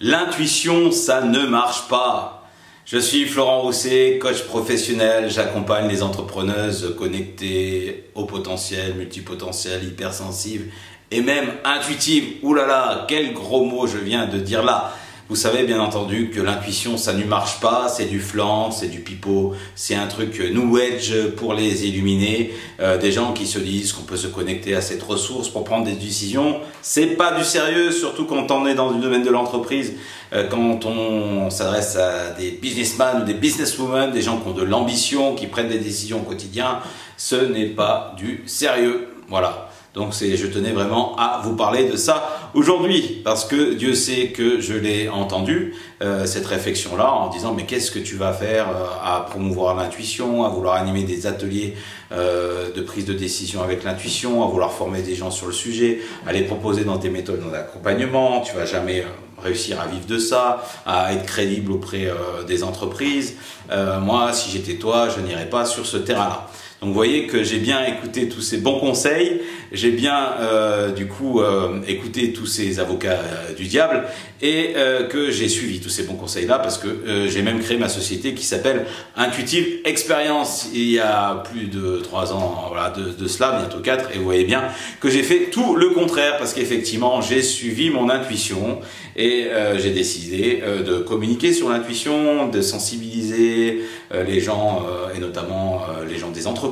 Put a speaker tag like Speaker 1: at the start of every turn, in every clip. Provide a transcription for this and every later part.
Speaker 1: L'intuition, ça ne marche pas. Je suis Florent Rousset, coach professionnel. J'accompagne les entrepreneuses connectées au potentiel, multipotentiel, hypersensibles et même intuitives. Ouh là là, quel gros mot je viens de dire là. Vous savez bien entendu que l'intuition, ça ne marche pas, c'est du flan, c'est du pipeau, c'est un truc new age pour les illuminés, des gens qui se disent qu'on peut se connecter à cette ressource pour prendre des décisions. C'est pas du sérieux, surtout quand on est dans le domaine de l'entreprise, quand on s'adresse à des businessmen ou des businesswomen, des gens qui ont de l'ambition, qui prennent des décisions au quotidien. Ce n'est pas du sérieux. Voilà. Donc je tenais vraiment à vous parler de ça aujourd'hui parce que Dieu sait que je l'ai entendu, cette réflexion-là, en disant mais qu'est-ce que tu vas faire à promouvoir l'intuition, à vouloir animer des ateliers de prise de décision avec l'intuition, à vouloir former des gens sur le sujet, à les proposer dans tes méthodes d'accompagnement, tu vas jamais réussir à vivre de ça, à être crédible auprès des entreprises. Moi, si j'étais toi, je n'irais pas sur ce terrain-là. Donc vous voyez que j'ai bien écouté tous ces bons conseils, j'ai bien écouté tous ces avocats du diable et que j'ai suivi tous ces bons conseils-là parce que j'ai même créé ma société qui s'appelle Intuitive Experience il y a plus de 3 ans, voilà, de cela, bientôt 4, et vous voyez bien que j'ai fait tout le contraire parce qu'effectivement j'ai suivi mon intuition et j'ai décidé de communiquer sur l'intuition, de sensibiliser les gens et notamment les gens des entreprises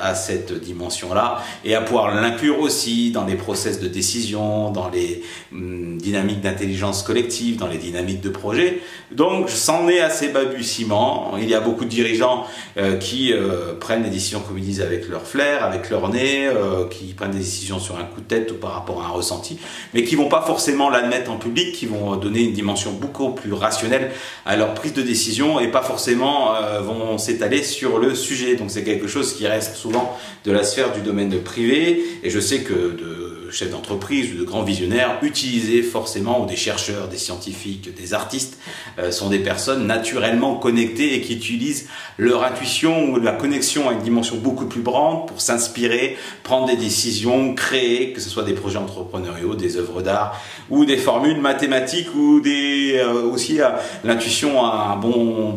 Speaker 1: à cette dimension-là et à pouvoir l'inclure aussi dans les process de décision, dans les dynamiques d'intelligence collective, dans les dynamiques de projet. Donc, c'en est assez balbutiement. Il y a beaucoup de dirigeants qui prennent des décisions, comme ils disent, avec leur flair, avec leur nez, qui prennent des décisions sur un coup de tête ou par rapport à un ressenti, mais qui vont pas forcément l'admettre en public, qui vont donner une dimension beaucoup plus rationnelle à leur prise de décision et pas forcément vont s'étaler sur le sujet. Donc, c'est quelque chose qui reste souvent de la sphère du domaine privé et je sais que de chefs d'entreprise ou de grands visionnaires utilisés forcément, ou des chercheurs, des scientifiques, des artistes sont des personnes naturellement connectées et qui utilisent leur intuition ou la connexion à une dimension beaucoup plus grande pour s'inspirer, prendre des décisions, créer, que ce soit des projets entrepreneuriaux, des œuvres d'art ou des formules mathématiques ou aussi l'intuition un bon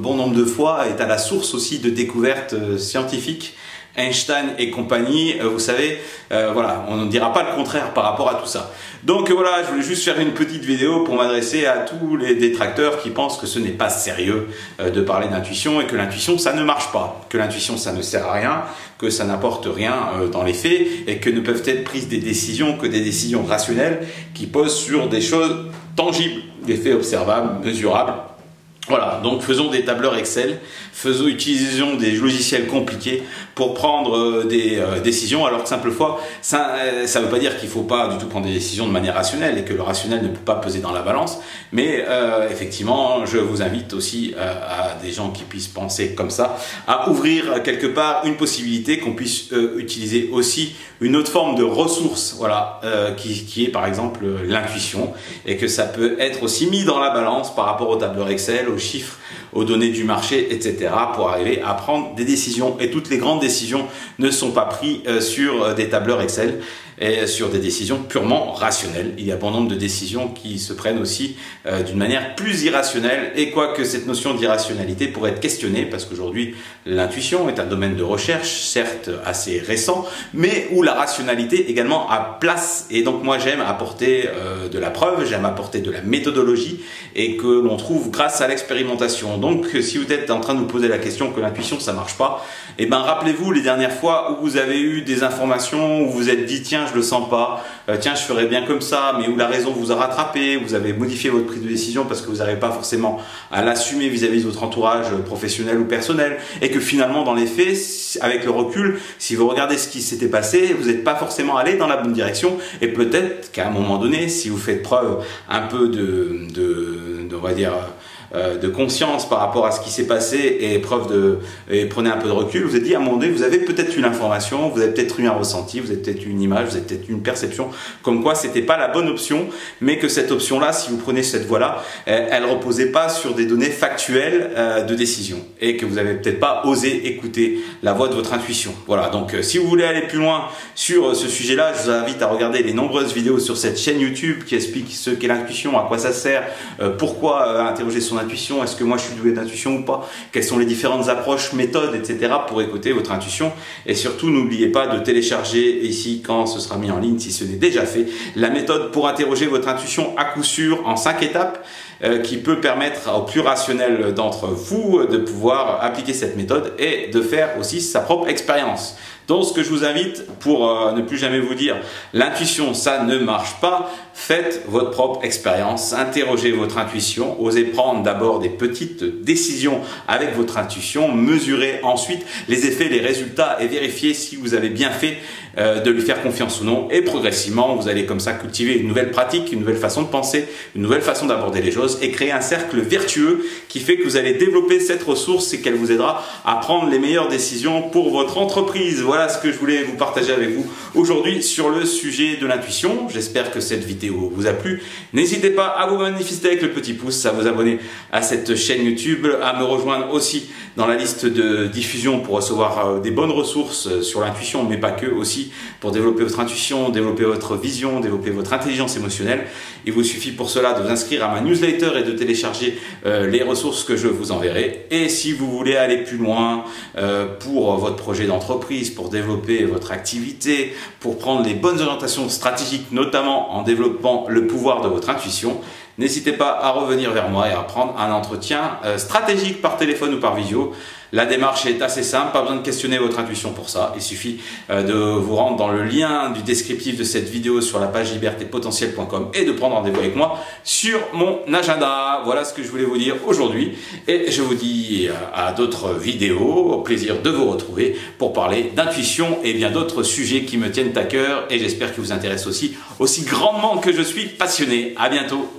Speaker 1: nombre de fois est à la source aussi de découvertes scientifiques. Einstein et compagnie, vous savez, voilà, on ne dira pas le contraire par rapport à tout ça. Donc voilà, je voulais juste faire une petite vidéo pour m'adresser à tous les détracteurs qui pensent que ce n'est pas sérieux de parler d'intuition et que l'intuition ça ne marche pas, que l'intuition ça ne sert à rien, que ça n'apporte rien dans les faits et que ne peuvent être prises des décisions que des décisions rationnelles qui posent sur des choses tangibles, des faits observables, mesurables. Voilà, donc faisons des tableurs Excel, utilisons des logiciels compliqués pour prendre des décisions, alors que simplement, ça ne veut pas dire qu'il ne faut pas du tout prendre des décisions de manière rationnelle et que le rationnel ne peut pas peser dans la balance, mais effectivement, je vous invite aussi à des gens qui puissent penser comme ça, à ouvrir quelque part une possibilité qu'on puisse utiliser aussi une autre forme de ressource, voilà, qui est par exemple l'intuition, et que ça peut être aussi mis dans la balance par rapport au tableur Excel, aux chiffres, aux données du marché, etc. pour arriver à prendre des décisions. Et toutes les grandes décisions ne sont pas prises sur des tableurs Excel et sur des décisions purement rationnelles. Il y a bon nombre de décisions qui se prennent aussi d'une manière plus irrationnelle, et quoique cette notion d'irrationalité pourrait être questionnée, parce qu'aujourd'hui l'intuition est un domaine de recherche, certes assez récent, mais où la rationalité également a place. Et donc moi j'aime apporter de la preuve, j'aime apporter de la méthodologie, et que l'on trouve grâce à l'expérimentation. Donc si vous êtes en train de vous poser la question que l'intuition ça marche pas, et ben rappelez-vous les dernières fois où vous avez eu des informations, où vous vous êtes dit tiens je le sens pas, tiens je ferais bien comme ça, mais où la raison vous a rattrapé, vous avez modifié votre prise de décision parce que vous n'arrivez pas forcément à l'assumer vis-à-vis de votre entourage professionnel ou personnel, et que finalement dans les faits, avec le recul, si vous regardez ce qui s'était passé, vous n'êtes pas forcément allé dans la bonne direction, et peut-être qu'à un moment donné, si vous faites preuve un peu on va dire de conscience par rapport à ce qui s'est passé et prenez un peu de recul, vous êtes dit à un moment donné, vous avez peut-être une information, vous avez peut-être eu un ressenti, vous avez peut-être une image, vous avez peut-être une perception, comme quoi c'était pas la bonne option, mais que cette option-là, si vous prenez cette voie-là, elle reposait pas sur des données factuelles de décision et que vous avez peut-être pas osé écouter la voix de votre intuition. Voilà, donc si vous voulez aller plus loin sur ce sujet-là, je vous invite à regarder les nombreuses vidéos sur cette chaîne YouTube qui expliquent ce qu'est l'intuition, à quoi ça sert, pourquoi interroger son intuition, est-ce que moi je suis doué d'intuition ou pas, quelles sont les différentes approches, méthodes, etc. pour écouter votre intuition. Et surtout, n'oubliez pas de télécharger ici, quand ce sera mis en ligne, si ce n'est déjà fait, la méthode pour interroger votre intuition à coup sûr en 5 étapes qui peut permettre au plus rationnel d'entre vous de pouvoir appliquer cette méthode et de faire aussi sa propre expérience. Donc ce que je vous invite, pour ne plus jamais vous dire l'intuition ça ne marche pas, faites votre propre expérience, interrogez votre intuition, osez prendre d'abord des petites décisions avec votre intuition, mesurez ensuite les effets, les résultats et vérifiez si vous avez bien fait de lui faire confiance ou non, et progressivement vous allez comme ça cultiver une nouvelle pratique, une nouvelle façon de penser, une nouvelle façon d'aborder les choses et créer un cercle vertueux qui fait que vous allez développer cette ressource et qu'elle vous aidera à prendre les meilleures décisions pour votre entreprise. Voilà ce que je voulais vous partager avec vous aujourd'hui sur le sujet de l'intuition. J'espère que cette vidéo vous a plu. N'hésitez pas à vous manifester avec le petit pouce, à vous abonner à cette chaîne YouTube, à me rejoindre aussi dans la liste de diffusion pour recevoir des bonnes ressources sur l'intuition, mais pas que, aussi pour développer votre intuition, développer votre vision, développer votre intelligence émotionnelle. Il vous suffit pour cela de vous inscrire à ma newsletter et de télécharger les ressources que je vous enverrai. Et si vous voulez aller plus loin pour votre projet d'entreprise, pour développer votre activité, pour prendre les bonnes orientations stratégiques, notamment en développant le pouvoir de votre intuition, n'hésitez pas à revenir vers moi et à prendre un entretien stratégique par téléphone ou par visio. La démarche est assez simple, pas besoin de questionner votre intuition pour ça. Il suffit de vous rendre dans le lien du descriptif de cette vidéo sur la page libertépotentielle.com et de prendre rendez-vous avec moi sur mon agenda. Voilà ce que je voulais vous dire aujourd'hui et je vous dis à d'autres vidéos. Au plaisir de vous retrouver pour parler d'intuition et bien d'autres sujets qui me tiennent à cœur et j'espère qu'ils vous intéressent aussi grandement que je suis passionné. À bientôt.